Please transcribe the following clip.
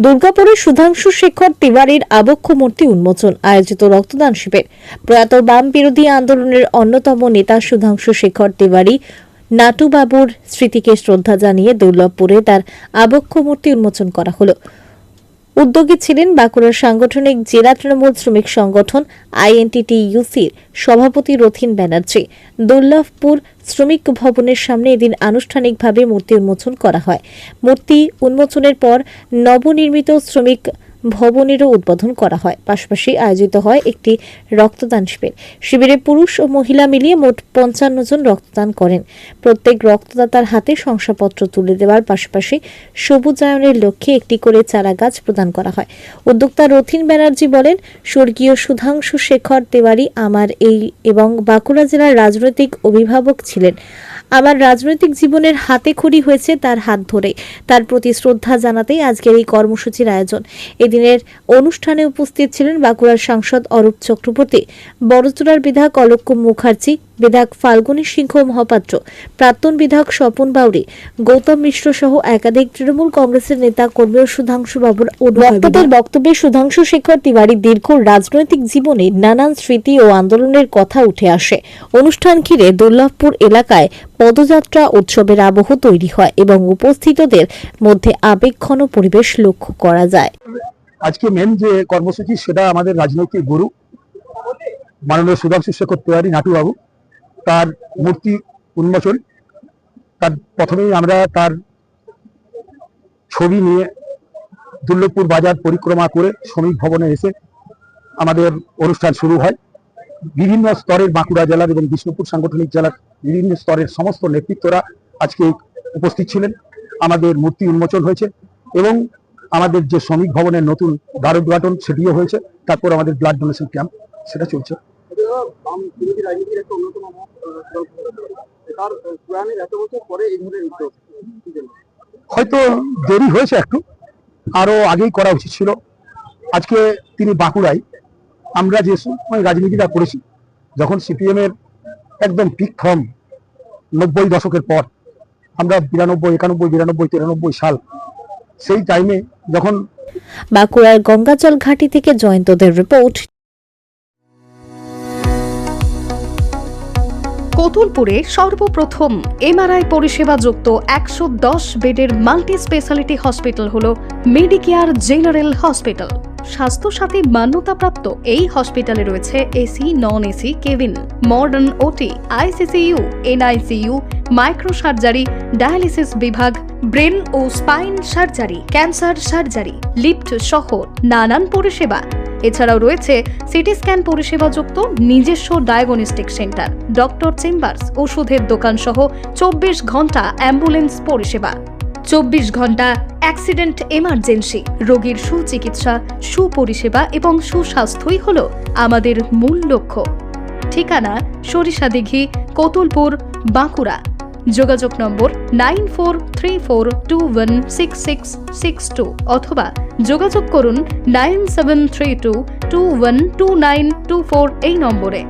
দুর্গাপুরে সুধাংশু শেখর তিওয়ারির আবক্ষ মূর্তি উন্মোচন, আয়োজিত রক্তদান শিবির। প্রয়াত বাম বিরোধী আন্দোলনের অন্যতম নেতা সুধাংশু শেখর তিওয়ারি নাটুবাবুর স্মৃতিকে শ্রদ্ধা জানিয়ে দুর্লভপুরে তার আবক্ষ মূর্তি উন্মোচন করা হলো। উদ্যোগী ছিলেন বাঁকুড়ার সাংগঠনিক জেলা তৃণমূল শ্রমিক সংগঠন আইএনটিটিইউসির সভাপতি রথীন ব্যানার্জি। দুর্লভপুর শ্রমিক ভবনের সামনে এদিন আনুষ্ঠানিকভাবে মূর্তি উন্মোচন করা হয়। মূর্তি উন্মোচনের পর নবনির্মিত শ্রমিক ভবনেরও উদ্বোধন করা হয়। পাশাপাশি আয়োজিত হয় একটি রক্তদান শিবির। শিবিরে পুরুষ ও মহিলা মিলিয়ে মোট 55 জন রক্তদান করেন। প্রত্যেক রক্তদাতার হাতে শংসাপত্র তুলে দেওয়ার পাশাপাশি সবুজায়নের লক্ষ্যে একটি করে চারা গাছ প্রদান করা হয়। উদ্যোক্তা রথীন ব্যানার্জি বলেন, স্বর্গীয় সুধাংশু শেখর তিওয়ারি আমার এবং বাঁকুড়া জেলার রাজনৈতিক অভিভাবক ছিলেন। আমার রাজনৈতিক জীবনের হাতে খড়ি হয়েছে তার হাত ধরে। তার প্রতি শ্রদ্ধা জানাতেই আজকের এই কর্মসূচির আয়োজন। এদিনের অনুষ্ঠানে উপস্থিত ছিলেন বাঁকুড়ার সাংসদ অরূপ চক্রবর্তী, বড়জোড়ার বিধায়ক অলোক মুখার্জি, বিধায়ক ফাল্গুনী সিংহ মহাপাত্র, প্রাক্তন বিধায়ক স্বপন বাউরি, গৌতম মিশ্র সহ একাধিক তৃণমূল কংগ্রেসের নেতা কর্মী ও সুধাংশু বাবুর বক্তাদের বক্তব্যে সুধাংশু শেখর তিওয়ারির দীর্ঘ রাজনৈতিক জীবনে নানান স্মৃতি ও আন্দোলনের কথা উঠে আসে। অনুষ্ঠান ঘিরে দুর্লভপুর এলাকায় পদযাত্রা উৎসবের আবহ তৈরি হয় এবং উপস্থিতদের মধ্যে আবেগঘন পরিবেশ লক্ষ্য করা যায়। আজকে মেন যে কর্মসূচি সেটা আমাদের রাজনৈতিক গুরু মাননীয় সুধাংশু শেখর তিওয়ারি নাটুবাবু, তার মূর্তি উন্মোচন। তার প্রথমেই আমরা তার ছবি নিয়ে দুর্লভপুর বাজার পরিক্রমা করে শ্রমিক ভবনে এসে আমাদের অনুষ্ঠান শুরু হয়। বিভিন্ন স্তরের বাঁকুড়া জেলার এবং বিষ্ণুপুর সাংগঠনিক জেলার বিভিন্ন স্তরের সমস্ত নেতৃত্বরা আজকে উপস্থিত ছিলেন। আমাদের মূর্তি উন্মোচন হয়েছে এবং আমাদের যে শ্রমিক ভবনের নতুন দ্বার উদ্ঘাটন সেটিও হয়েছে। তারপর আমাদের ব্লাড ডোনেশন ক্যাম্প সেটা চলছে। হয়তো দেরি হয়েছে একটু, আরো আগেই করা উচিত ছিল। আজকে তিনি বাঁকুড়ায়, আমরা যে সময় রাজনীতিটা করেছি যখন সিপিএম এর একদম পিক ফর্ম 90 দশকের পর, আমরা 92, 91, 92, 93 সাল, সেই টাইমে যখন বাঁকুড়ার গঙ্গাজল ঘাটি থেকে জয়ন্তদের রিপোর্ট। কোতুলপুরে সর্বপ্রথম এমআরআই পরিষেবা যুক্ত 110 বেডের মাল্টি স্পেশালিটি হসপিটাল হল মেডিকেয়ার জেনারেল হসপিটাল। স্বাস্থ্যসাথী মান্যতাপ্রাপ্ত এই হসপিটালে রয়েছে AC, non AC cabin, modern OT, ICCU, NICU, micro surgery, dialysis বিভাগ, ব্রেন ও spine surgery, cancer surgery, lift সহ নানান পরিষেবা। এছাড়াও রয়েছে সিটি স্ক্যান পরিষেবা যুক্ত নিজস্ব ডায়াগনস্টিক সেন্টার, ডক্টর চেম্বার্স, ওষুধের দোকান সহ 24 ঘন্টা অ্যাম্বুলেন্স পরিষেবা। 24 ঘন্টা অ্যাক্সিডেন্ট এমার্জেন্সি, রোগীর সুচিকিৎসা, সুপরিষেবা এবং সুস্বাস্থ্যই হল আমাদের মূল লক্ষ্য। ঠিকানা সরিষাদিঘি, কোতুলপুর, বাঁকুড়া। যোগাযোগ নম্বর 9434216662 অথবা যোগাযোগ করুন 9732212924 এই নম্বরে।